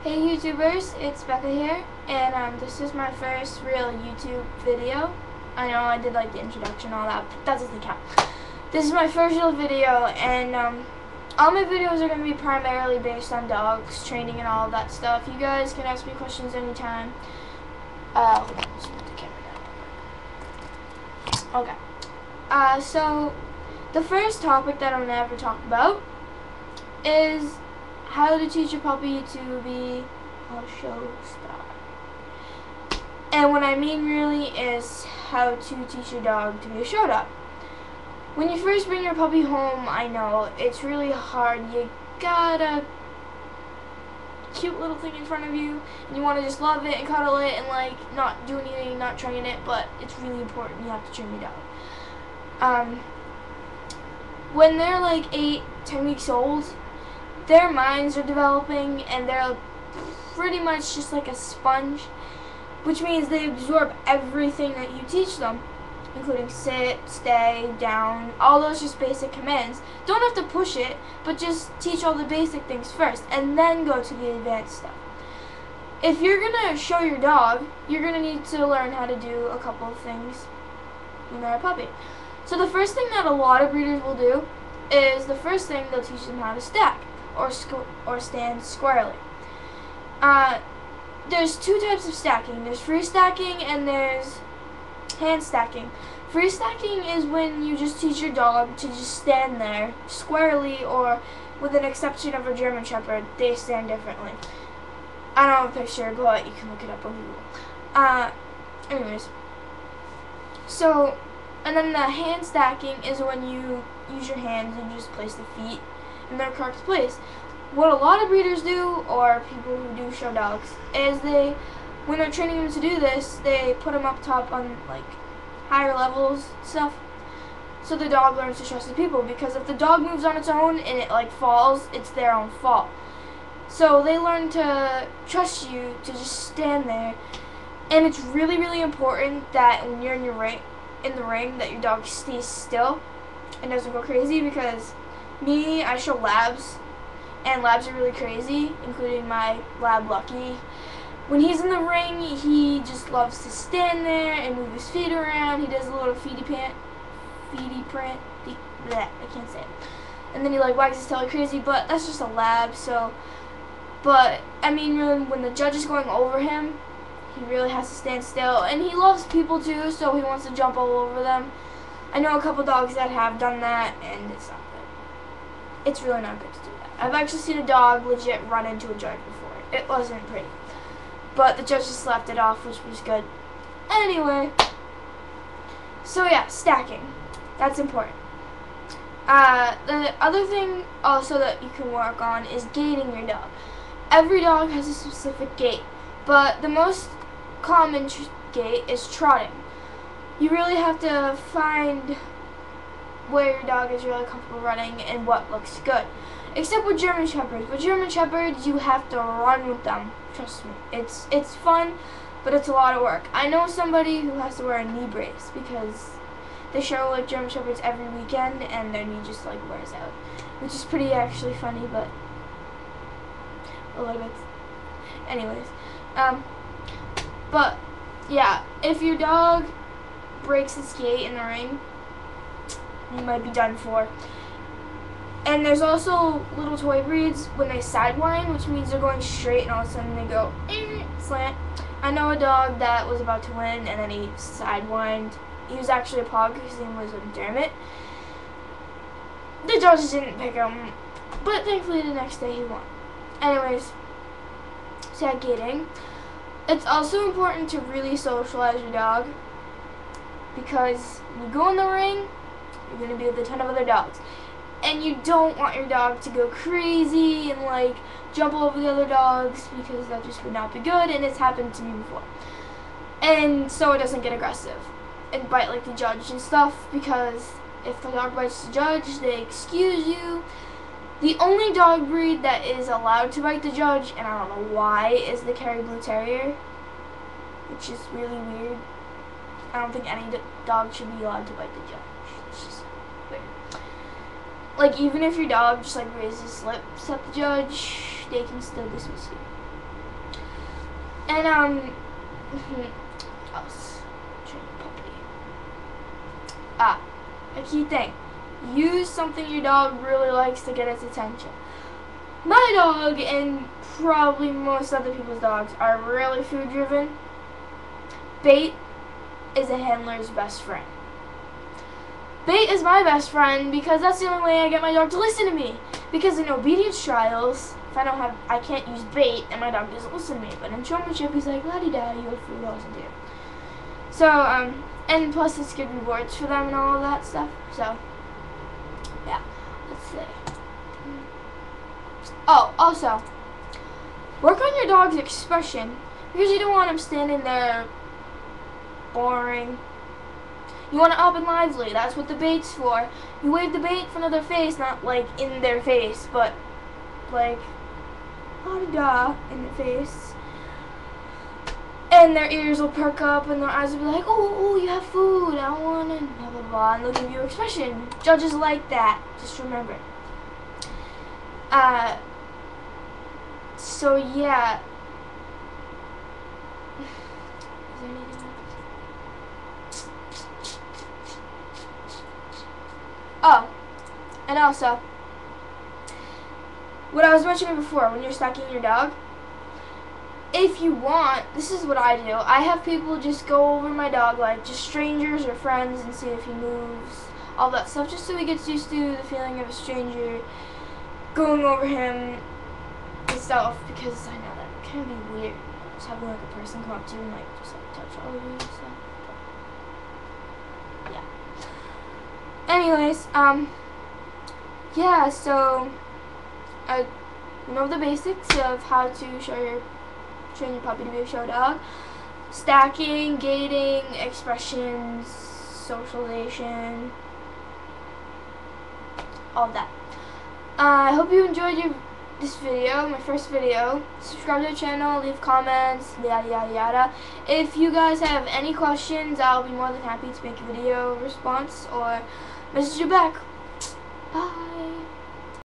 Hey YouTubers, it's Becca here, and this is my first real YouTube video. I know I did like the introduction and all that, but that doesn't count. This is my first real video, and all my videos are going to be primarily based on dogs, training and all of that stuff. You guys can ask me questions anytime. Hold on, let's put the camera down. Okay. So the first topic that I'm going to ever talk about is how to teach a puppy to be a show star. And what I mean really is how to teach your dog to be a show dog. When you first bring your puppy home, I know it's really hard. You got a cute little thing in front of you and you want to just love it and cuddle it and like not do anything, not train it, but it's really important. You have to train your dog. When they're like 8-10 weeks old, their minds are developing and they're pretty much just like a sponge, which means they absorb everything that you teach them, including sit, stay, down, all those just basic commands. Don't have to push it, but just teach all the basic things first and then go to the advanced stuff. If you're gonna show your dog, you're gonna need to learn how to do a couple of things when they're a puppy. So the first thing that a lot of breeders will do is they'll teach them how to stack or stand squarely. There's two types of stacking. There's free stacking and there's hand stacking. Free stacking is when you just teach your dog to just stand there squarely, or with an exception of a German Shepherd, they stand differently. I don't have a picture, but you can look it up on Google. Anyways, so, and then the hand stacking is when you use your hands and just place the feet in their correct place. What a lot of breeders do, or people who do show dogs, is when they're training them to do this, they put them up top on like higher levels stuff, so the dog learns to trust the people. Because if the dog moves on its own and it like falls, it's their own fault. So they learn to trust you to just stand there, and it's really, really important that when you're in the ring, that your dog stays still and doesn't go crazy. Because I show labs, and labs are really crazy, including my lab Lucky. When he's in the ring, he just loves to stand there and move his feet around. He does a little feety print, I can't say it. And then he like wags his tail like crazy, but that's just a lab. So, but I mean, really, when the judge is going over him, he really has to stand still. And he loves people too, so he wants to jump all over them. I know a couple dogs that have done that, and it's not good. It's really not good to do that. I've actually seen a dog legit run into a judge before. It wasn't pretty. But the judge just left it off, which was good. Anyway, so yeah, stacking. That's important. The other thing also that you can work on is gaiting your dog. Every dog has a specific gait, but the most common gait is trotting. You really have to find where your dog is really comfortable running and what looks good. Except with German Shepherds. With German Shepherds, you have to run with them. Trust me. It's fun, but it's a lot of work. I know somebody who has to wear a knee brace because they show like German Shepherds every weekend and their knee just like wears out. Which is pretty actually funny, but a little bit. Anyways. But yeah, if your dog breaks its gait in the ring, you might be done for. And there's also little toy breeds when they sidewind, which means they're going straight and all of a sudden they go slant. I know a dog that was about to win and then he sidewind. He was actually a pug. His name was Dermot. The judges didn't pick him, but thankfully the next day he won. Anyways, so yeah, gating. It's also important to really socialize your dog, because when you go in the ring, you're going to be with a ton of other dogs. And you don't want your dog to go crazy and like jump all over the other dogs, because that just would not be good, and it's happened to me before. And so it doesn't get aggressive and bite like the judge and stuff, because if the dog bites the judge, they excuse you. The only dog breed that is allowed to bite the judge, and I don't know why, is the Kerry Blue Terrier, which is really weird. I don't think any dog should be allowed to bite the judge. It's just weird. Like, even if your dog just like raises his lips at the judge, they can still dismiss you. And what else? Train your puppy. A key thing. Use something your dog really likes to get its attention. My dog and probably most other people's dogs are really food driven. Bait is a handler's best friend. Bait is my best friend because that's the only way I get my dog to listen to me. Because in obedience trials, if I can't use bait and my dog doesn't listen to me. But in showmanship, he's like, la-di-da, you have food, I'll listen to you. So, and plus it's good rewards for them and all of that stuff. So, yeah, let's see. Oh, also, work on your dog's expression because you don't want him standing there boring. You want it up and lively. That's what the bait's for. You wave the bait in front of their face, not like in their face, but like da in the face. And their ears will perk up and their eyes will be like, oh, you have food. I want it, blah, blah, blah. And they'll give you expression. Judges like that. Just remember. So yeah. Is there anything else? Oh, and also, what I was mentioning before, when you're stacking your dog, if you want, this is what I do. I have people just go over my dog, like just strangers or friends, and see if he moves, all that stuff, just so he gets used to the feeling of a stranger going over him and stuff, because I know that can be weird, just having like a person come up to you and like just like touch all over you and stuff. But, yeah. Anyways, yeah, so you know the basics of how to train your puppy to be a show dog. Stacking, gating, expressions, socialization, all of that. I hope you enjoyed this video, my first video. Subscribe to the channel, leave comments, yada yada yada. If you guys have any questions, I'll be more than happy to make a video response or message you back. Bye.